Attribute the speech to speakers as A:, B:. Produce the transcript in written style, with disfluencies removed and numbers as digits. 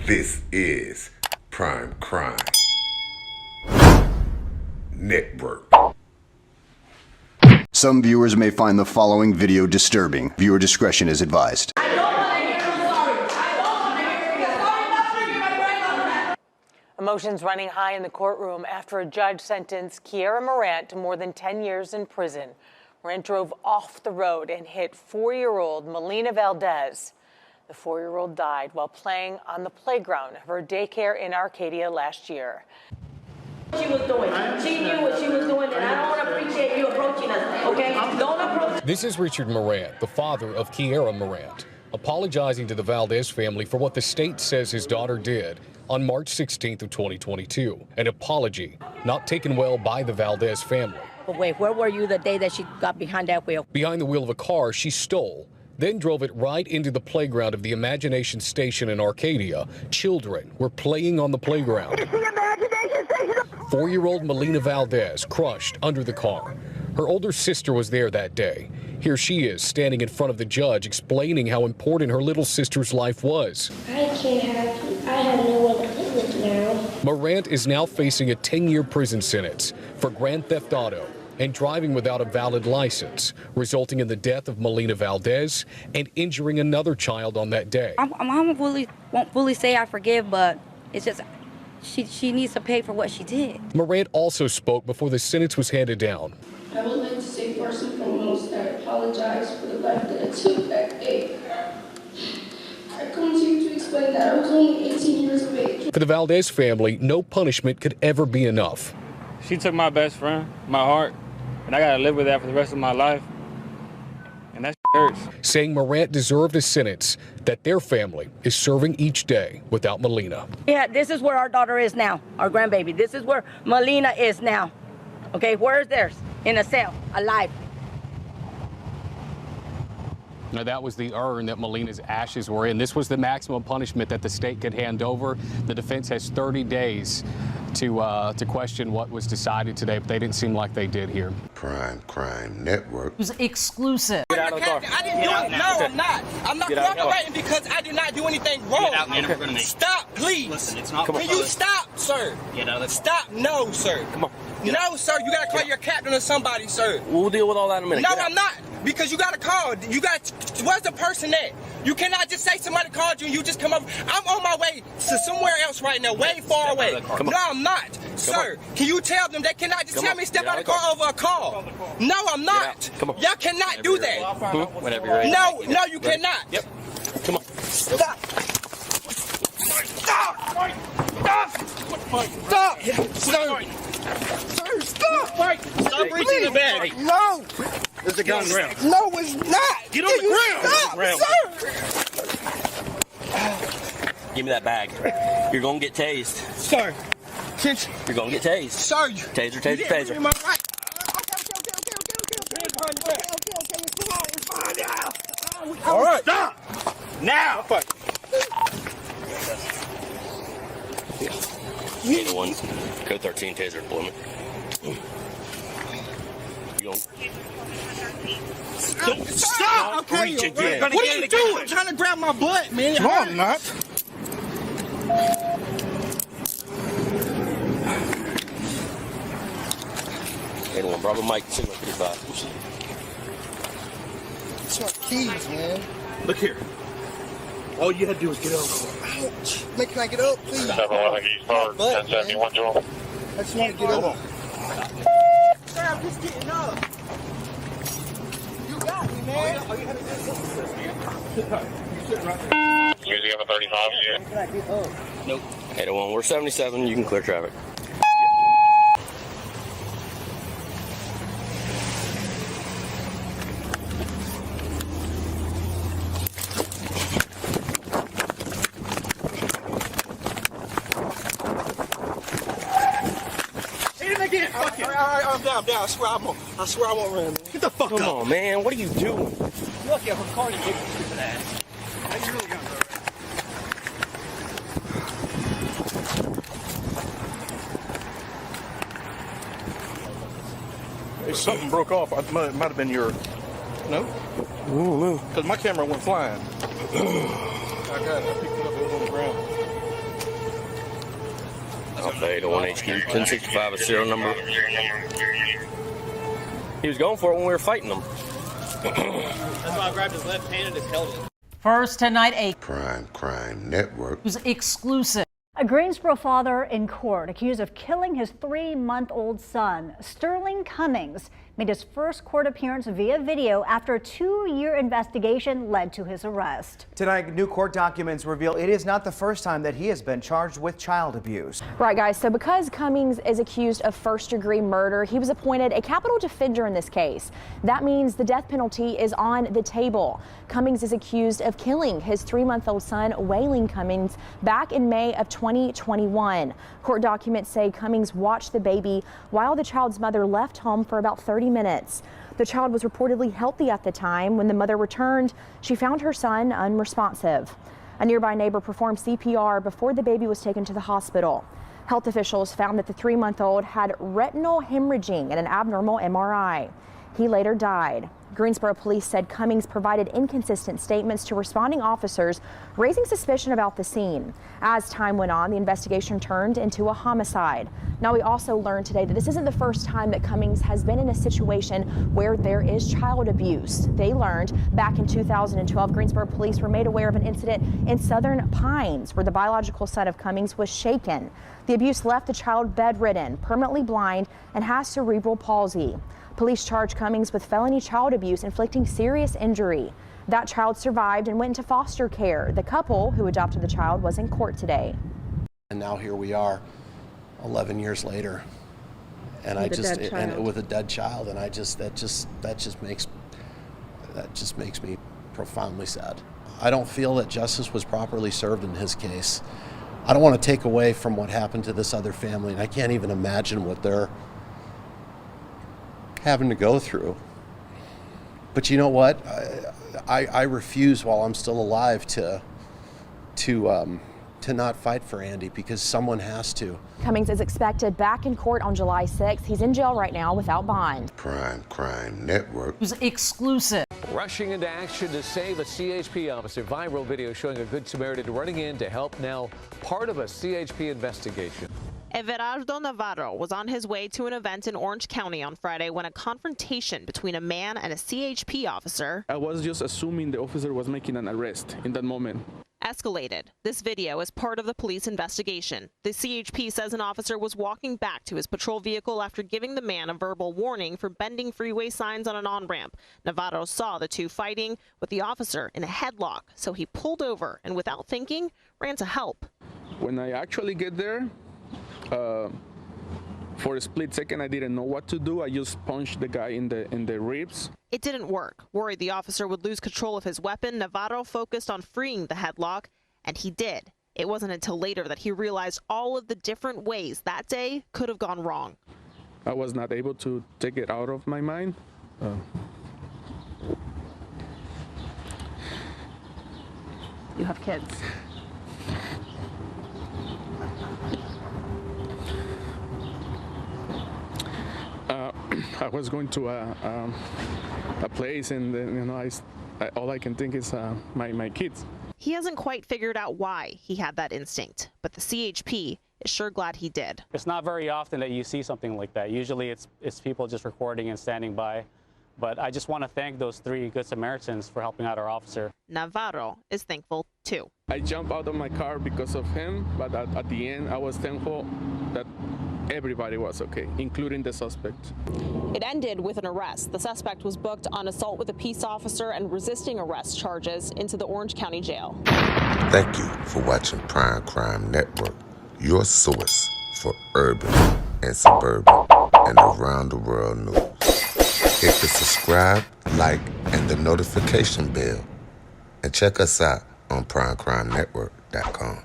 A: This is Prime Crime Network.
B: Some viewers may find the following video disturbing. Viewer discretion is advised.
C: Emotions running high in the courtroom after a judge sentenced Kiara Morant to more than 10 years in prison. Morant drove off the road and hit 4-year-old Melina Valdez. The 4-year-old died while playing on the playground of her daycare in Arcadia last year.
D: She was doing. She knew what she was doing, and I don't want to appreciate you approaching us, okay? Don't approach.
E: This is Richard Morant, the father of Kiara Morant, apologizing to the Valdez family for what the state says his daughter did on March 16th of 2022. An apology not taken well by the Valdez family.
F: But wait, where were you the day that she got behind that wheel?
E: Behind the wheel of a car she stole, then drove it right into the playground of the Imagination Station in Arcadia. Children were playing on the playground.
F: It's the Imagination Station!
E: 4-year-old Melina Valdez crushed under the car. Her older sister was there that day. Here she is, standing in front of the judge, explaining how important her little sister's life was.
G: I have no one to live with now.
E: Morant is now facing a 10-year prison sentence for grand theft auto and driving without a valid license, resulting in the death of Melina Valdez and injuring another child on that day.
F: I won't fully say I forgive, but it's just she needs to pay for what she did.
E: Morant also spoke before the sentence was handed down.
G: I would like to say first and foremost that I apologize for the life that I took that day. I come to you to explain that I was only 18 years of age.
E: For the Valdez family, no punishment could ever be enough.
H: She took my best friend, my heart, and I gotta live with that for the rest of my life. And that hurts.
E: Saying Morant deserved a sentence that their family is serving each day without Melina.
F: Yeah, this is where our daughter is now, our grandbaby. This is where Melina is now. Okay, where is theirs? In a cell, alive.
E: Now, that was the urn that Melina's ashes were in. This was the maximum punishment that the state could hand over. The defense has 30 days to question what was decided today, but they didn't seem like they did here.
A: Prime Crime Network.
C: It was exclusive.
H: Get out of the car.
I: I didn't do it. No, I'm not. I'm not cooperating because I did not do anything wrong.
J: Get out, man. We're gonna make...
I: Stop, please.
J: Listen, it's not.
I: Can you stop, sir?
J: Get out of the...
I: Stop. No, sir.
H: Come on.
I: No, sir. You gotta call your captain or somebody, sir.
H: We'll deal with all that in a minute.
I: No, I'm not. Because you gotta call. You got. Where's the person at? You cannot just say somebody called you and you just come up. I'm on my way to somewhere else right now, way far away. No, I'm not. Sir, can you tell them they cannot just tell me step out of the car over a call? No, I'm not. Y'all cannot do that.
H: Whenever you're ready.
I: No, you cannot.
H: Yep. Come on.
I: Stop. Stop. Stop. Sir. Sir, stop.
J: Stop reaching the bag.
I: No.
J: There's a gun around.
I: No, it's not.
J: Get on the ground.
I: Stop, sir.
H: Give me that bag. You're gonna get tased.
I: Sir.
H: You're gonna get tased.
I: Sir.
H: Taser, taser, taser.
I: Am I right? Okay.
J: All right.
I: Stop.
J: Now.
H: 81, code 13, taser deployment. You gonna...
I: Stop. Okay.
J: Reach again.
I: What are you doing? I'm trying to grab my butt, man.
J: No, I'm not.
H: Anyone, Bravo Mike, 55.
I: It's my keys, man.
J: Look here. All you had to do was get over.
I: Ouch. Man, can I get up, please?
K: 711 East Park, 1071 to him.
I: I just want to get up. Sir, I'm just getting up. You got me, man.
K: You have a 35 yet?
H: Nope. 801, we're 77, you can clear traffic.
I: I'm down. I swear I won't run, man.
J: Get the fuck up.
H: Come on, man. What are you doing?
J: Look at her car to get your stupid ass. You really got her. Hey, something broke off. It might have been your... No?
H: No.
J: Because my camera went flying. I got it. I picked it up. It was on the ground. 801 HQ, 1065 is serial number. He was going for it when we were fighting him.
L: That's why I grabbed his left hand and just held it.
C: First tonight, a
A: Prime Crime Network
C: exclusive.
M: A Greensboro father in court accused of killing his 3-month-old son. Sterling Cummings made his first court appearance via video after a 2-year investigation led to his arrest.
N: Tonight, new court documents reveal it is not the first time that he has been charged with child abuse.
O: Right, guys. So because Cummings is accused of first-degree murder, he was appointed a capital defender in this case. That means the death penalty is on the table. Cummings is accused of killing his 3-month-old son, Waylon Cummings, back in May of 2021. Court documents say Cummings watched the baby while the child's mother left home for about 30 minutes. The child was reportedly healthy at the time. When the mother returned, she found her son unresponsive. A nearby neighbor performed CPR before the baby was taken to the hospital. Health officials found that the 3-month-old had retinal hemorrhaging and an abnormal MRI. He later died. Greensboro police said Cummings provided inconsistent statements to responding officers, raising suspicion about the scene. As time went on, the investigation turned into a homicide. Now, we also learned today that this isn't the first time that Cummings has been in a situation where there is child abuse. They learned back in 2012, Greensboro police were made aware of an incident in Southern Pines where the biological son of Cummings was shaken. The abuse left the child bedridden, permanently blind, and has cerebral palsy. Police charged Cummings with felony child abuse, inflicting serious injury. That child survived and went into foster care. The couple who adopted the child was in court today.
P: And now here we are, 11 years later, and with a dead child, and that just makes me profoundly sad. I don't feel that justice was properly served in his case. I don't want to take away from what happened to this other family, and I can't even imagine what they're having to go through. But you know what? I refuse while I'm still alive to not fight for Andy, because someone has to.
O: Cummings is expected back in court on July 6th. He's in jail right now without bond.
A: Prime Crime Network
C: Exclusive.
Q: Rushing into action to save a CHP officer. Viral video showing a Good Samaritan running in to help, now part of a CHP investigation.
R: Everardo Navarro was on his way to an event in Orange County on Friday when a confrontation between a man and a CHP officer
H: I was just assuming the officer was making an arrest in that moment.
R: escalated. This video is part of the police investigation. The CHP says an officer was walking back to his patrol vehicle after giving the man a verbal warning for bending freeway signs on an on-ramp. Navarro saw the two fighting with the officer in a headlock, so he pulled over and without thinking ran to help.
H: When I actually get there, for a split second, I didn't know what to do. I just punched the guy in the ribs.
R: It didn't work. Worried the officer would lose control of his weapon, Navarro focused on freeing the headlock, and he did. It wasn't until later that he realized all of the different ways that day could have gone wrong.
H: I was not able to take it out of my mind.
O: You have kids.
H: I was going to a place, and all I can think is my kids.
R: He hasn't quite figured out why he had that instinct, but the CHP is sure glad he did.
J: It's not very often that you see something like that. Usually it's people just recording and standing by. But I just want to thank those 3 Good Samaritans for helping out our officer.
R: Navarro is thankful too.
H: I jumped out of my car because of him, but at the end I was thankful that everybody was okay, including the suspect.
R: It ended with an arrest. The suspect was booked on assault with a peace officer and resisting arrest charges into the Orange County Jail.
A: Thank you for watching Prime Crime Network, your source for urban and suburban and around the world news. Hit the subscribe, like, and the notification bell. And check us out on PrimeCrimeNetwork.com.